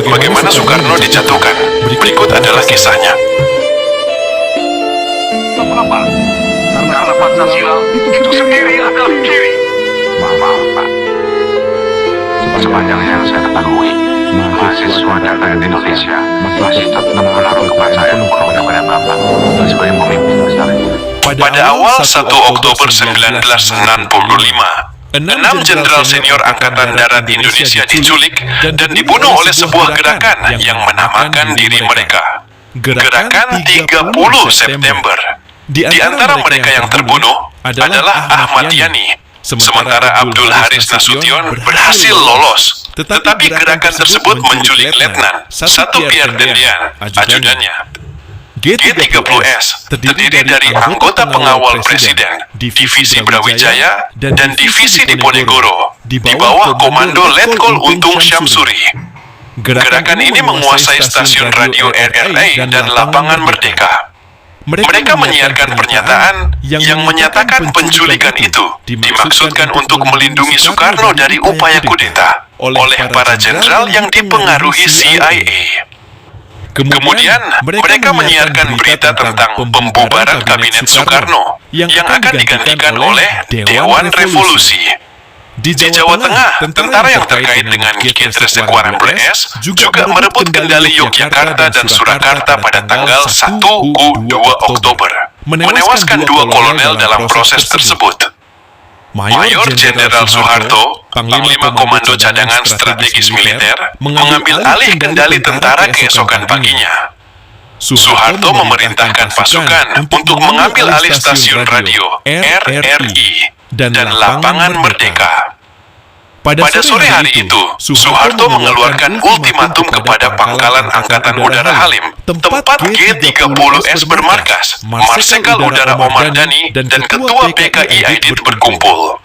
bagaimana Soekarno dijatuhkan. Berikut adalah kisahnya. Kenapa? Karena Pancasila itu sendiri adalah kiri. Maaf, Pak. Sepanjang yang saya ketahui, mahasiswa dan rakyat Indonesia masih tetap menaruh kepercayaan penuh kepada Bapak sebagai pemimpin besar. Pada awal 1 Oktober 1965, 6 jenderal senior Angkatan Darat Indonesia diculik dan dibunuh oleh sebuah gerakan yang menamakan diri mereka Gerakan 30 September. Di antara mereka yang terbunuh adalah Ahmad Yani, sementara Abdul Haris Nasution berhasil lolos. Tetapi gerakan tersebut menculik Letnan Satu Pierre Tendian, ajudannya. G30S terdiri dari anggota pengawal presiden, divisi Brawijaya, dan divisi Diponegoro, di bawah komando Letkol Untung Syamsuri. Gerakan ini menguasai stasiun radio RRA dan lapangan Merdeka. Mereka menyiarkan pernyataan yang menyatakan penculikan itu dimaksudkan untuk melindungi Soekarno dari upaya kudeta oleh para jenderal yang dipengaruhi CIA. Kemudian, mereka menyiarkan berita tentang pembubaran Kabinet Soekarno yang akan digantikan oleh Dewan Revolusi. Di Jawa Tengah, tentara yang terkait dengan Gigit Reservoir Bls juga merebut kendali Yogyakarta dan Surakarta pada tanggal 1-2 Oktober, menewaskan 2 kolonel dalam proses tersebut. Mayor Jenderal Soeharto, Panglima Komando Cadangan Strategis Militer, mengambil alih kendali tentara keesokan paginya. Soeharto memerintahkan pasukan untuk mengambil alih stasiun radio RRI dan lapangan Merdeka. Pada sore hari itu, Soeharto mengeluarkan ultimatum kepada Pangkalan Angkatan Udara Halim, tempat G30S bermarkas, Marsekal Udara Omar Dhani, dan Ketua PKI Aidit berkumpul.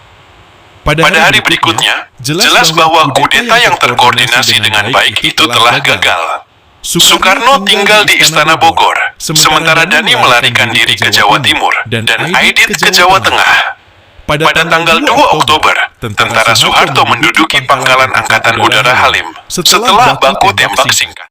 Pada hari berikutnya, jelas bahwa kudeta yang terkoordinasi dengan baik itu telah gagal. Soekarno tinggal di Istana Bogor, sementara Dhani melarikan diri ke Jawa Timur dan Aidit ke Jawa Tengah. Pada tanggal 2 Oktober, tentara Soeharto menduduki Pangkalan Angkatan Udara Halim setelah baku tembak singkat.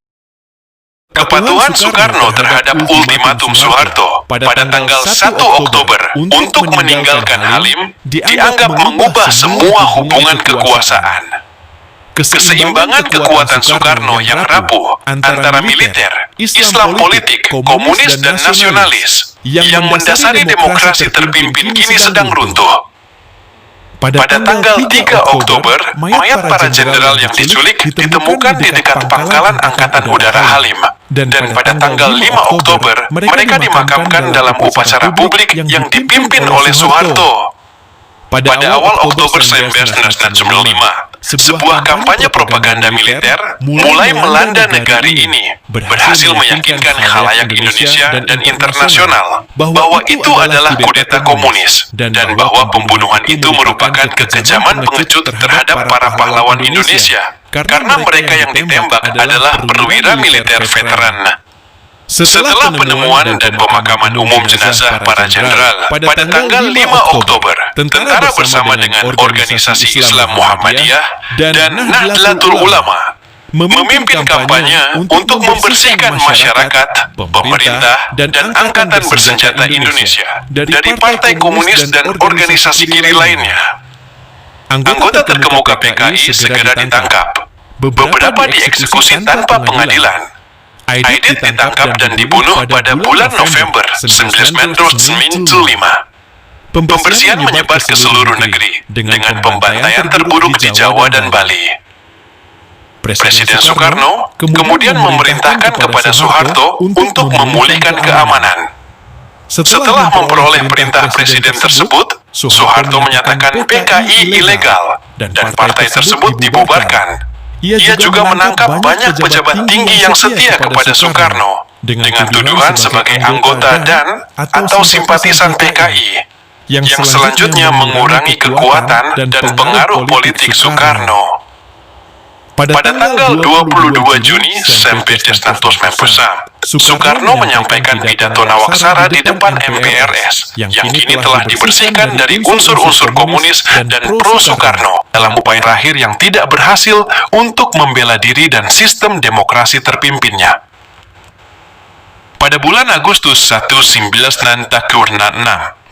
Kepatuhan Soekarno terhadap ultimatum Soeharto pada tanggal 1 Oktober untuk meninggalkan Halim dianggap mengubah semua hubungan kekuasaan. Keseimbangan kekuatan Soekarno yang rapuh antara militer, Islam politik, komunis, dan nasionalis yang mendasari demokrasi terpimpin kini sedang runtuh. Pada tanggal 3 Oktober, mayat para jenderal yang diculik ditemukan di dekat Pangkalan Angkatan Udara Halim. Dan pada tanggal 5 Oktober, mereka dimakamkan dalam upacara publik yang dipimpin oleh Soeharto. Pada awal Oktober 1995, sebuah kampanye propaganda militer mulai melanda negari ini, berhasil meyakinkan khalayak Indonesia dan internasional bahwa itu adalah kudeta komunis dan bahwa pembunuhan itu merupakan kekejaman pengecut terhadap para pahlawan Indonesia karena mereka yang ditembak adalah perwira militer veteran. Setelah penemuan dan pemakaman umum jenazah para jenderal pada tanggal 5 Oktober, tentara bersama dengan organisasi Islam Muhammadiyah dan Nahdlatul Ulama memimpin kampanye untuk membersihkan masyarakat, pemerintah, dan angkatan bersenjata Indonesia dari partai komunis dan organisasi kiri lainnya. Anggota terkemuka PKI segera ditangkap. Beberapa dieksekusi tanpa pengadilan. Aidit ditangkap dan dibunuh pada bulan November 1995. Pembersihan menyebar ke seluruh negeri dengan pembantaian terburuk di Jawa dan Bali. Presiden Soekarno kemudian memerintahkan kepada Soeharto untuk memulihkan keamanan. Setelah memperoleh perintah presiden tersebut, Soeharto menyatakan PKI ilegal dan partai tersebut dibubarkan. Ia juga menangkap banyak pejabat tinggi yang setia kepada Soekarno dengan tuduhan sebagai anggota dan atau simpatisan PKI yang selanjutnya mengurangi kekuatan dan pengaruh politik Soekarno. Pada tanggal 22 Juni 1990, Soekarno menyampaikan pidato Nawaksara di depan MPRS, yang kini telah dibersihkan dari unsur-unsur komunis dan pro-Soekarno dalam upaya terakhir yang tidak berhasil untuk membela diri dan sistem demokrasi terpimpinnya. Pada bulan Agustus 1946,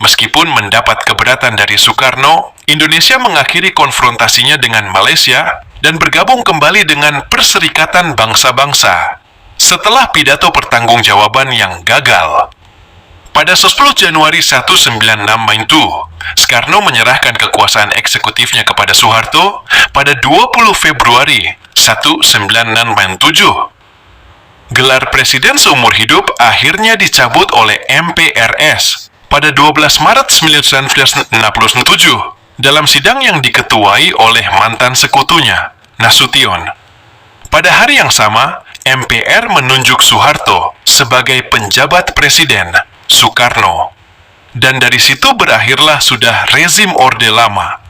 meskipun mendapat keberatan dari Soekarno, Indonesia mengakhiri konfrontasinya dengan Malaysia dan bergabung kembali dengan Perserikatan Bangsa-Bangsa setelah pidato pertanggungjawaban yang gagal. Pada 10 Januari 1996 itu, Soekarno menyerahkan kekuasaan eksekutifnya kepada Soeharto pada 20 Februari 1997. Gelar presiden seumur hidup akhirnya dicabut oleh MPRS pada 12 Maret 1967 dalam sidang yang diketuai oleh mantan sekutunya, Nasution. Pada hari yang sama, MPR menunjuk Soeharto sebagai penjabat presiden, Soekarno. Dan dari situ berakhirlah sudah rezim Orde Lama